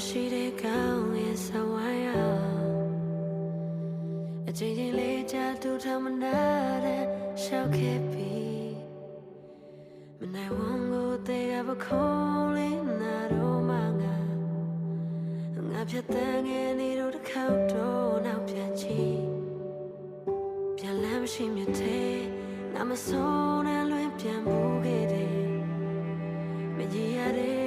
မရှိတဲ့ကောင်းရဲ့ဆဝိုင်းအချိန်ချင်းလေးချတူထမနာတဲ့ရှောက်ခဲ့ပြီမနိုင်ဝန်ကိုသေးကပခုံးလေးနာတော့မှငါဖြတ်တန်းငယ်နေတော့တစ်ခေါက်တော့နောက်ပြန်ချီပြန်လမ်းမရှိမြတ်တဲ့ငါမဆုံးနဲ့လွင်ပြန်မှုခဲ့တယ်မကြီးရတဲ့